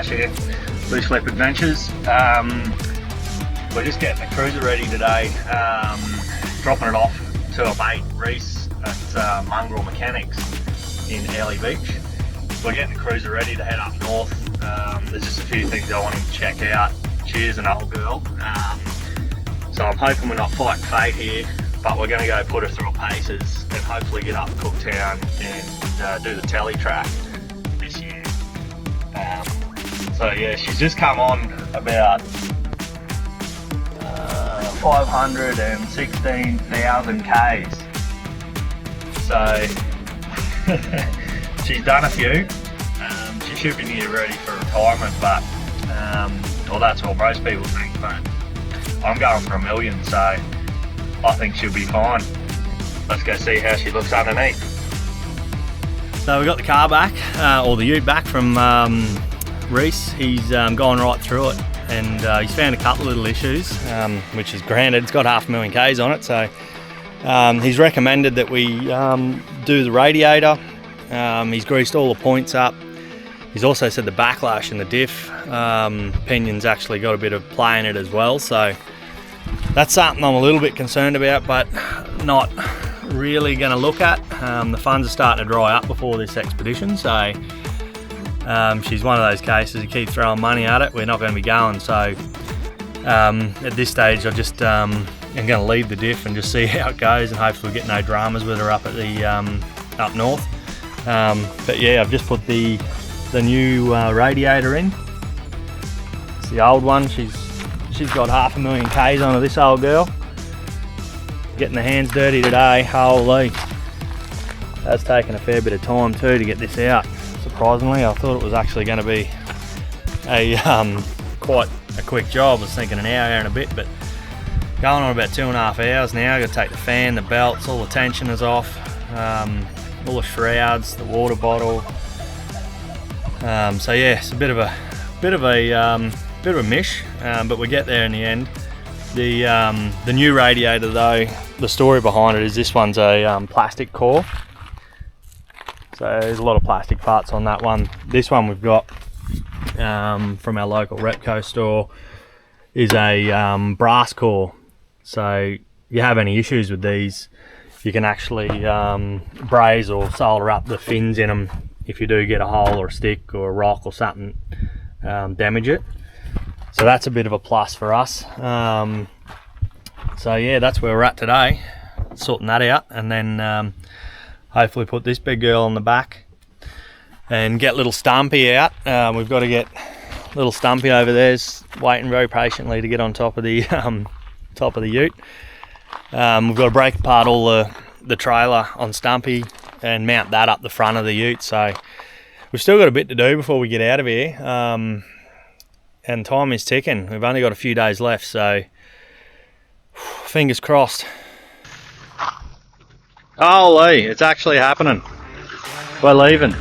Josh here, Loose Lip Adventures. We're just getting the cruiser ready today, dropping it off to a mate, Reese, at Mongrel Mechanics in Airlie Beach. We're getting the cruiser ready to head up north. There's just a few things I want to check out. Cheers, an old girl. So I'm hoping we're not fighting fate here, but we're going to go put her through her paces and hopefully get up to Cooktown and do the Tele Track this year. So yeah, she's just come on about 516,000 Ks. So she's done a few. She should be near ready for retirement, but well, that's what most people think, but I'm going for 1 million, so I think she'll be fine. Let's go see how she looks underneath. So we got the car back, or the ute back from Reese. He's gone right through it, and he's found a couple of little issues, which is granted, it's got 500,000 Ks on it, so he's recommended that we do the radiator. He's greased all the points up. He's also said the backlash and the diff pinion's actually got a bit of play in it as well, so that's something I'm a little bit concerned about, but not really going to look at. The funds are starting to dry up before this expedition, so she's one of those cases, you keep throwing money at it, we're not going to be going. So at this stage I just am going to leave the diff and just see how it goes, and hopefully we'll get no dramas with her up at the up north. But yeah, I've just put the new radiator in. It's the old one. She's got 500,000 Ks on her, this old girl. Getting the hands dirty today, holy. That's taken a fair bit of time too to get this out. Surprisingly, I thought it was actually going to be a quite a quick job. I was thinking an hour and a bit, but going on about 2.5 hours now. I've got to take the fan, the belts, all the tension is off, all the shrouds, the water bottle. So yeah, it's a bit of a mish, but we get there in the end. The new radiator though, the story behind it is this one's a plastic core. So there's a lot of plastic parts on that one. This one we've got from our local Repco store is a brass core. So if you have any issues with these, you can actually braze or solder up the fins in them if you do get a hole or a stick or a rock or something damage it. So that's a bit of a plus for us. So yeah, that's where we're at today, sorting that out, and then hopefully put this big girl on the back and get little Stumpy out. We've got to get little Stumpy over there, waiting very patiently to get on top of the top of the ute. We've got to break apart all the trailer on Stumpy and mount that up the front of the ute. So we've still got a bit to do before we get out of here, and time is ticking. We've only got a few days left, so fingers crossed. Holy, it's actually happening. We're leaving.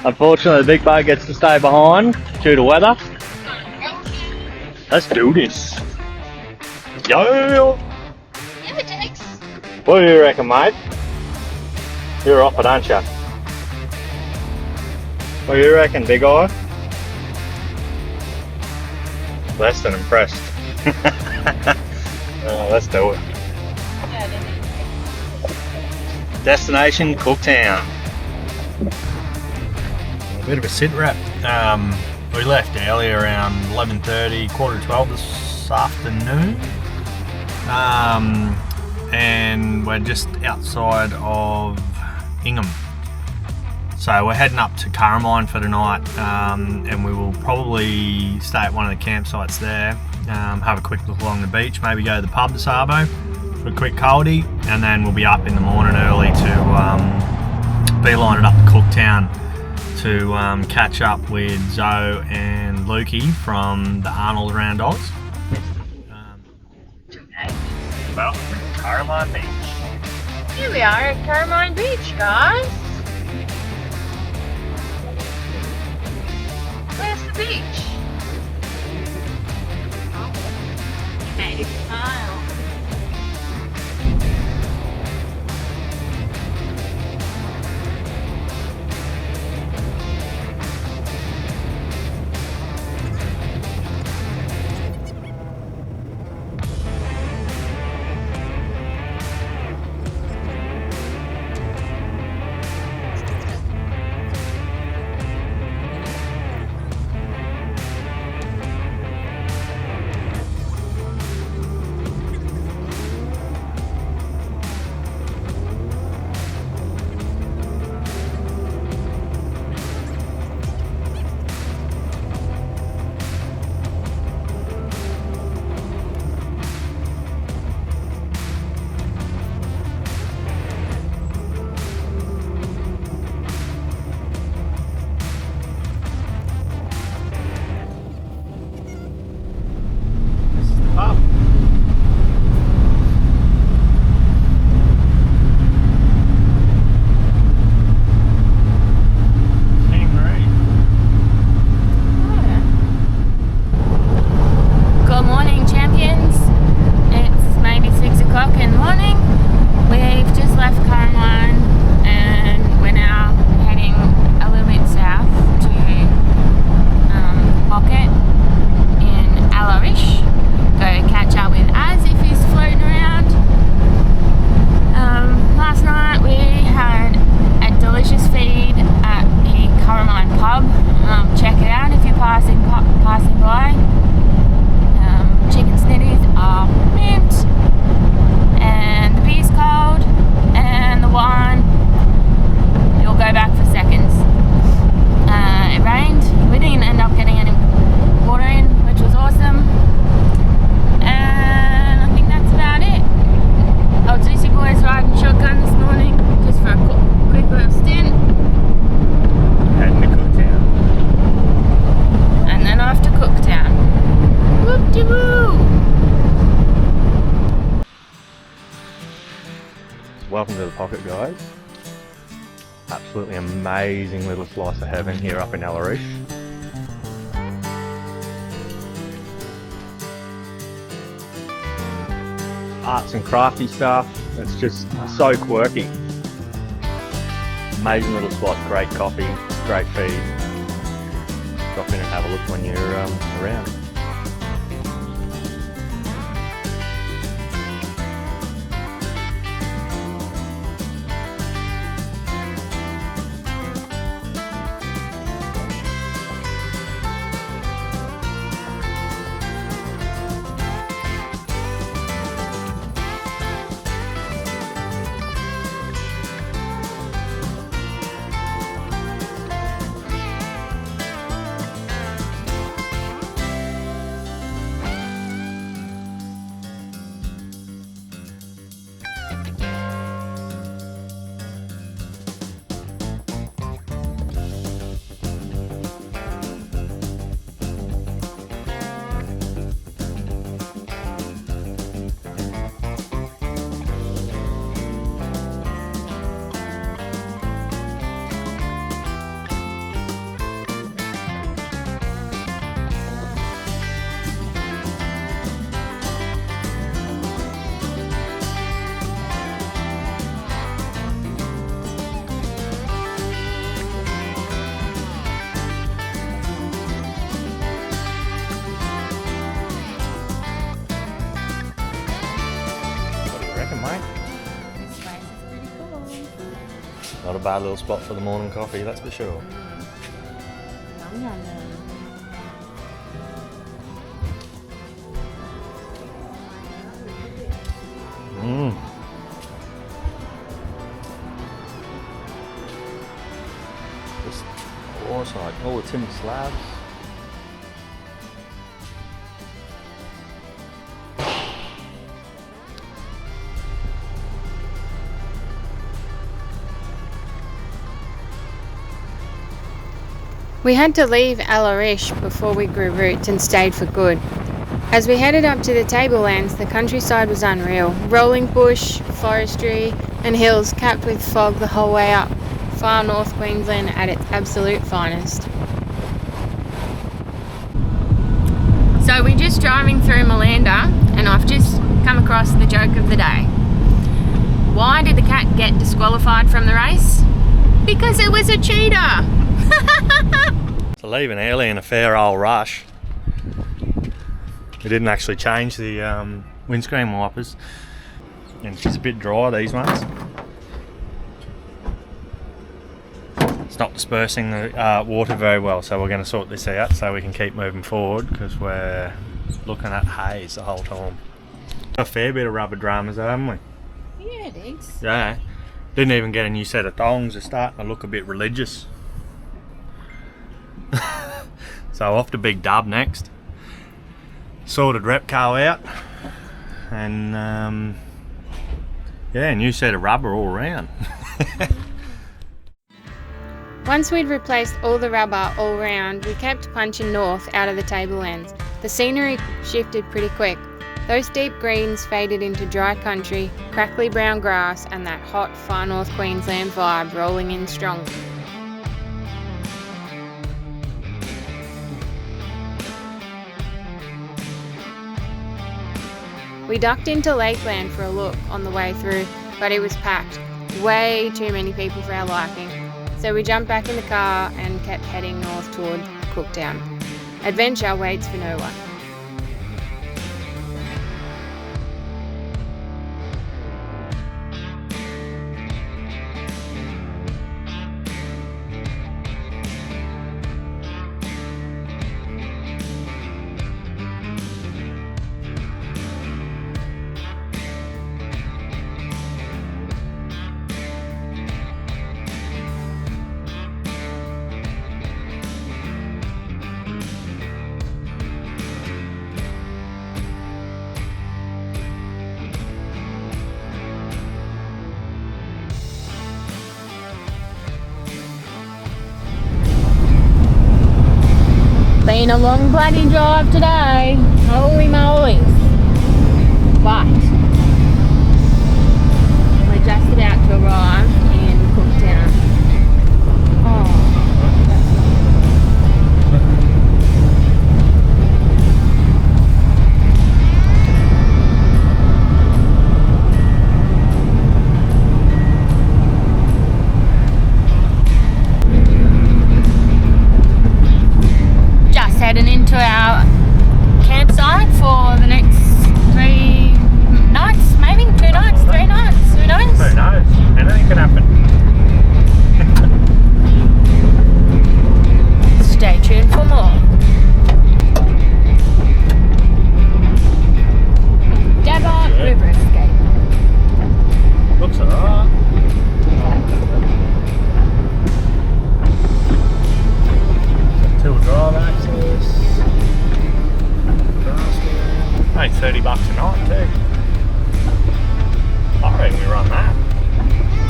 Unfortunately, the big boat gets to stay behind due to weather. Let's do this. Yo! Yeah, it takes. What do you reckon, mate? You're off it, aren't you? What do you reckon, big eye? Less than impressed. Let's do it. Destination Cooktown. A bit of a sit rep. We left early around 11:30, 11:45 this afternoon, and we're just outside of Ingham. So we're heading up to Kurrimine for tonight, and we will probably stay at one of the campsites there, have a quick look along the beach, maybe go to the pub this arvo for a quick coldie, and then we'll be up in the morning early to beeline it up to Cooktown to catch up with Zoe and Lukey from the Arnold Round Oz. Well, Kurrimine Beach. Here we are at Kurrimine Beach, guys. Where's the beach? Hey, smile. Welcome to the pocket, guys. Absolutely amazing little slice of heaven here up in Airlie Beach. Arts and crafty stuff. It's just so quirky. Amazing little spot, great coffee, great feed. Drop in and have a look when you're around. This place is pretty cool. Not a bad little spot for the morning coffee, that's for sure. Yum, yum, yum. Just awesome, like all the timber slabs. We had to leave Airlie Beach before we grew roots and stayed for good. As we headed up to the tablelands, the countryside was unreal. Rolling bush, forestry and hills capped with fog the whole way up. Far north Queensland at its absolute finest. So we're just driving through Malanda and I've just come across the joke of the day. Why did the cat get disqualified from the race? Because it was a cheater! So leaving Airlie in a fair old rush. We didn't actually change the windscreen wipers, and it's just a bit dry, these ones. It's not dispersing the water very well, so we're going to sort this out so we can keep moving forward, because we're looking at haze the whole time. A fair bit of rubber dramas, haven't we? Yeah, Diggs. Yeah. Didn't even get a new set of thongs. They're starting to look a bit religious. So off to Big Dub next. Sorted Repco out, and yeah, new set of rubber all around. Once we'd replaced all the rubber all round, we kept punching north out of the tablelands. The scenery shifted pretty quick. Those deep greens faded into dry country, crackly brown grass and that hot far north Queensland vibe rolling in strong. We ducked into Lakeland for a look on the way through, but it was packed. Way too many people for our liking. So we jumped back in the car and kept heading north toward Cooktown. Adventure waits for no one. Been a long bloody drive today, holy moly. But we're just about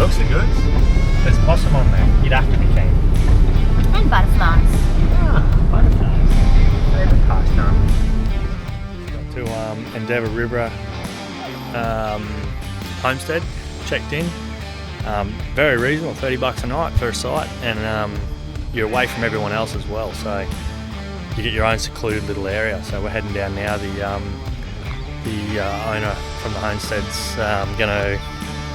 looks are good. There's possum on there. You'd have to be keen. And butterflies. Ah, butterflies. Favourite pastime. Got to Endeavour River homestead. Checked in. Very reasonable, $30 a night per site, and you're away from everyone else as well. So you get your own secluded little area. So we're heading down now. The owner from the homestead's going to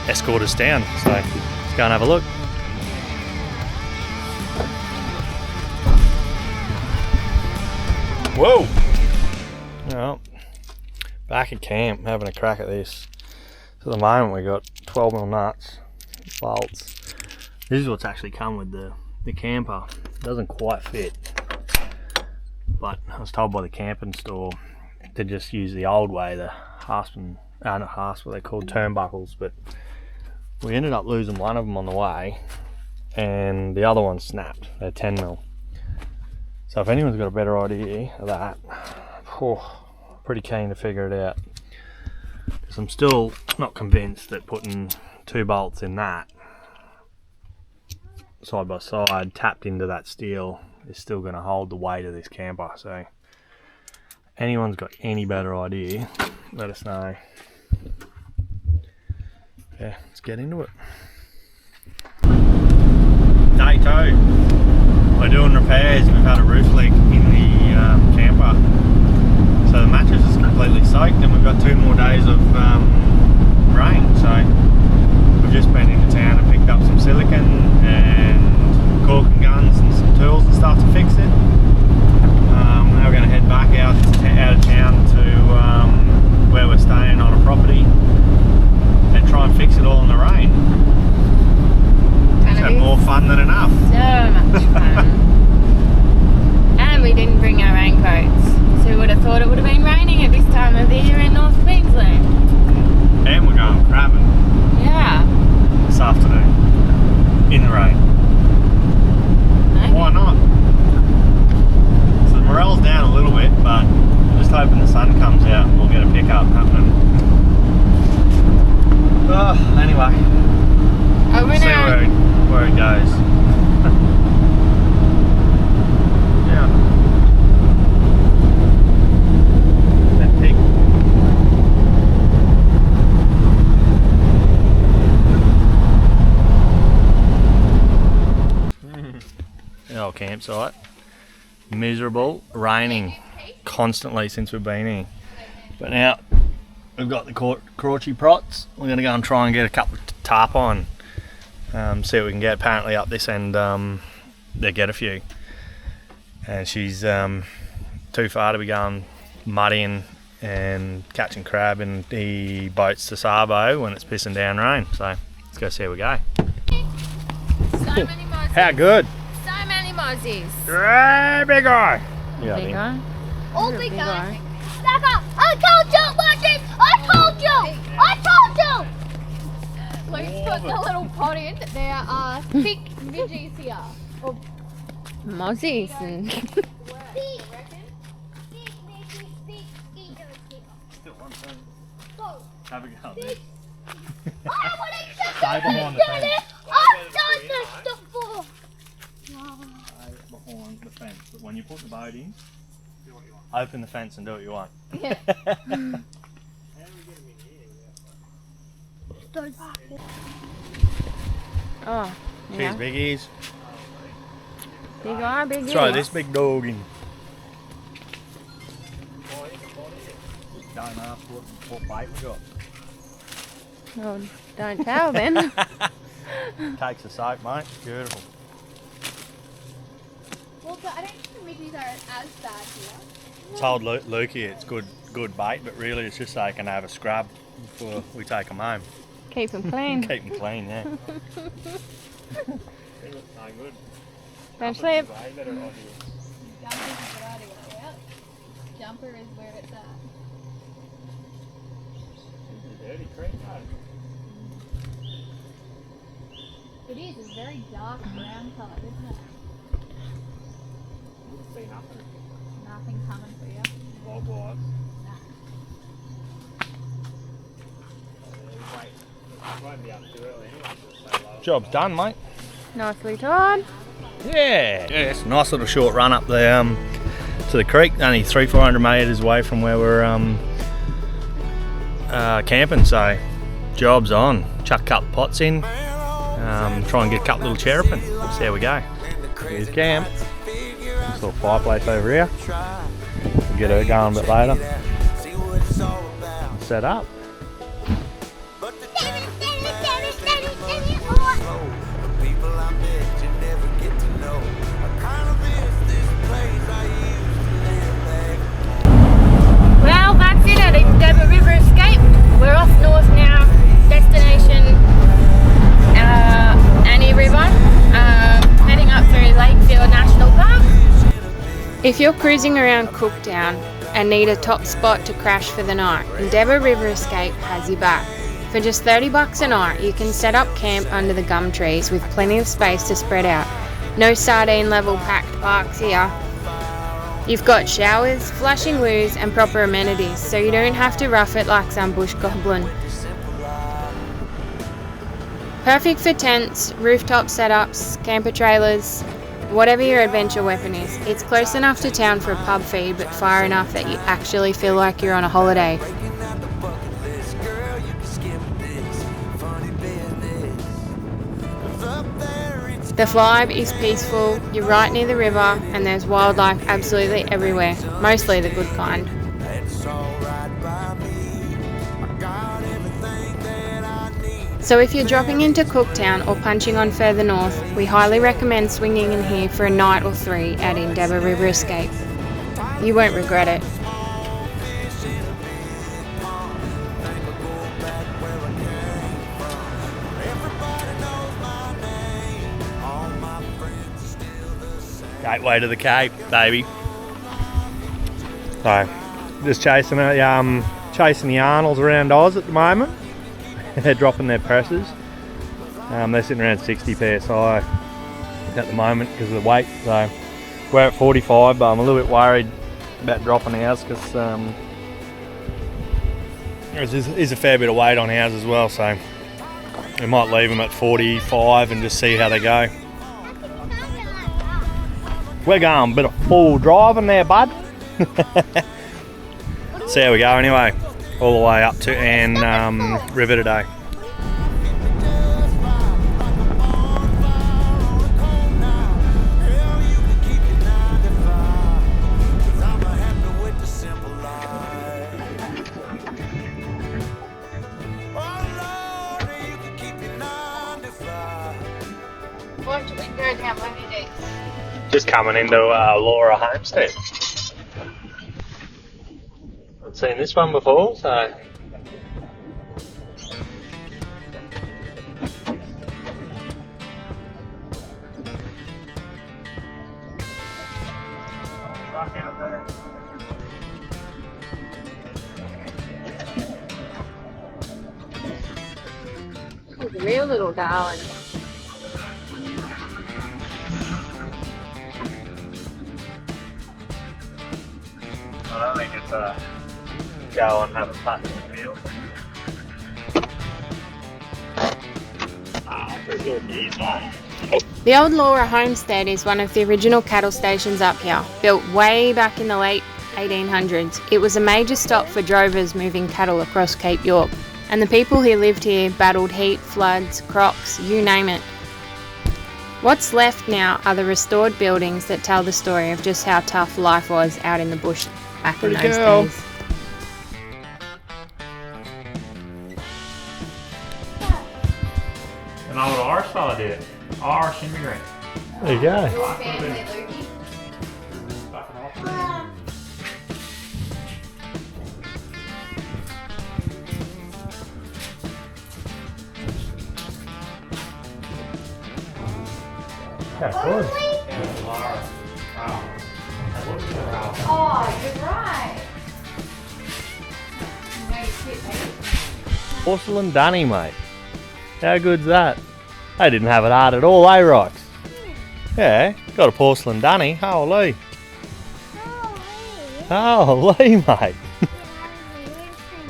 escort us down. So let's go and have a look. Whoa! Well, back at camp, having a crack at this. So at the moment we got 12mm nuts, bolts. This is what's actually come with the camper. It doesn't quite fit, but I was told by the camping store to just use the old way, the Haspin, not Hasp, what they called turnbuckles, but we ended up losing one of them on the way and the other one snapped. They're 10mm. So if anyone's got a better idea of that, pretty keen to figure it out. Because I'm still not convinced that putting 2 bolts in that side by side tapped into that steel is still going to hold the weight of this camper. So anyone's got any better idea, let us know. Yeah, let's get into it. Day 2. We're doing repairs. We've had a roof leak in the camper, so the mattress is completely soaked, and we've got 2 more days of rain. So we've just been into town and picked up some silicone and caulking guns and some tools and stuff to fix it. Now we're going to head back out of town to where we're staying on a property and try and fix it all in the rain. Have more fun than enough. So much fun. And we didn't bring our raincoats, so we would have thought it would have been raining at this time of the year in North Queensland. And we're going crabbing. Yeah. This afternoon. In the rain. Okay. Why not? So the morale's down a little bit, but I'm just hoping the sun comes out and we'll get a pickup happening. Anyway. See where it goes. Yeah. That pig. The old campsite. Miserable, raining constantly since we've been here. But now we've got the crotchy prots. We're going to go and try and get a couple of tarp on. See what we can get. Apparently up this end they get a few, and she's too far to be going muddying and catching crab in the boats to Sabo when it's pissing down rain. So let's go see how we go. So many mozzies. How good? So many mozzies. Hey, big guy. Yeah, Big guy. All big guys. Back up! I told you about this! I told you! I told you! Luke's put the little pot in. There are thick midgies here. Or Mozzies and Have a go. I want to check Stay behind the fence. I've done this before! Stay behind the fence. But when you put the boat in, do what you want. Open the fence and do what you want. yeah. oh, Cheers, yeah. biggies. Big eye, big ears. Throw this big dog in. Don't ask what bait we got. Oh, don't tell then. Takes a soak, mate. Beautiful. Well, but I don't think the midgies are as bad here. Told Lukey it's good bait, but really it's just so they can have a scrub before we take them home. Keep them clean. Keep them clean, yeah. They look so good. Don't slip. Way better idea. Jumper's a good idea. Yep. Jumper is where it's at. It's a dirty creek, It is. It's very dark brown colour, isn't it? Wouldn't see nothing. Nothing coming for you. Likewise. Nah. Wait. Job's done, mate. Nicely tied. Yeah, it's a nice little short run up there to the creek. Only 300-400 metres away from where we're camping. So, job's on. Chuck a couple pots in. Try and get a couple little cherubim. See how we go. Here's camp. This little fireplace over here. We'll get her going a bit later. Set up. Well, that's it at Endeavour River Escape. We're off north now. Destination Annie River. Heading up through Lakefield National Park. If you're cruising around Cooktown and need a top spot to crash for the night, Endeavour River Escape has you back. For just $30 a night, you can set up camp under the gum trees with plenty of space to spread out. No sardine level packed parks here. You've got showers, flushing loos and proper amenities, so you don't have to rough it like some bush goblin. Perfect for tents, rooftop setups, camper trailers, whatever your adventure weapon is. It's close enough to town for a pub feed, but far enough that you actually feel like you're on a holiday. The vibe is peaceful, you're right near the river, and there's wildlife absolutely everywhere, mostly the good kind. So if you're dropping into Cooktown or punching on further north, we highly recommend swinging in here for a night or 3 at Endeavour River Escape. You won't regret it. Gateway to the Cape, baby. So, just chasing the Arnolds around Oz at the moment. They're dropping their presses. They're sitting around 60 psi at the moment because of the weight. So we're at 45, but I'm a little bit worried about dropping ours because there's a fair bit of weight on ours as well. So we might leave them at 45 and just see how they go. We're going a bit of full driving there, bud. See how we go anyway. All the way up to River today. Just coming into Laura Homestead. I've seen this one before, so He's a real little darling. I don't think it's a go and have a putt in the field. Pretty good years, mate. The old Laura Homestead is one of the original cattle stations up here, built way back in the late 1800s. It was a major stop for drovers moving cattle across Cape York, and the people who lived here battled heat, floods, crocs, you name it. What's left now are the restored buildings that tell the story of just how tough life was out in the bush back in those days. An old Irish fella did it. Irish immigrant. There you go. Your family, Lukey. Yeah, good. Oh, you're right. Porcelain dunny, mate. How good's that? They didn't have it hard at all, eh, Rocks? Yeah, got a porcelain dunny. Holy. Holy, mate.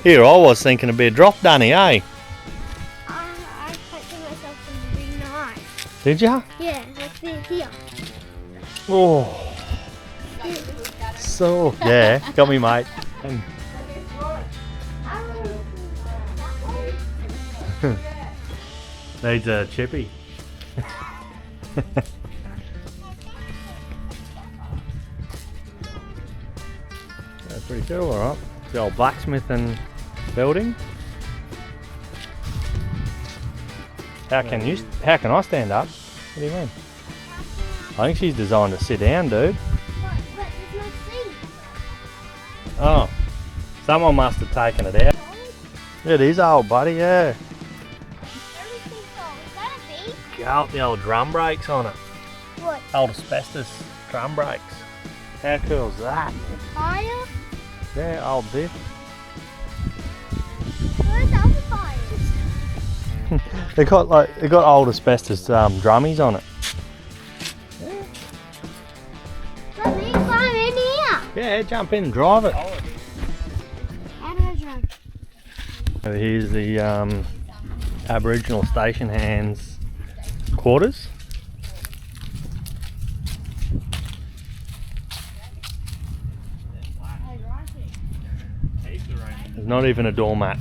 Here, I was thinking it'd be a drop dunny, eh? to myself something nice. Did ya? Yeah, like this here. Oh. So, yeah, got me, mate. Needs a chippy. That's pretty cool, alright. The old blacksmith and building. How can I stand up? What do you mean? I think she's designed to sit down, dude. But there's no seat. Oh, someone must have taken it out. It is old, buddy, yeah. Everything's old. Is that a bee? Got the old drum brakes on it. What? Old asbestos drum brakes. How cool's that? Fire? Yeah, old diff. Where's the other fire? They got old asbestos drummies on it. Let me climb in here. Yeah, jump in and drive it. How do I jump? Here's the Aboriginal station hands quarters. There's not even a doormat.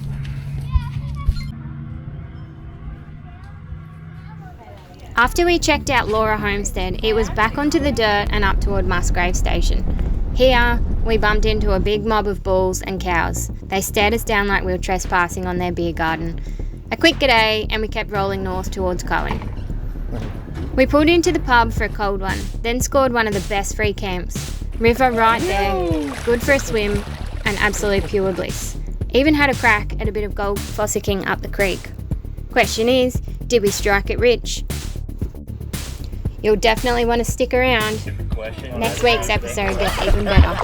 After we checked out Laura Homestead, it was back onto the dirt and up toward Musgrave Station. Here, we bumped into a big mob of bulls and cows. They stared us down like we were trespassing on their beer garden. A quick g'day, and we kept rolling north towards Cohen. We pulled into the pub for a cold one, then scored one of the best free camps. River right there, good for a swim, and absolute pure bliss. Even had a crack at a bit of gold fossicking up the creek. Question is, did we strike it rich? You'll definitely want to stick around. Next week's episode gets even better.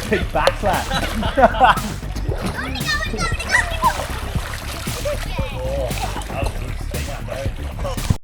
Big backslap.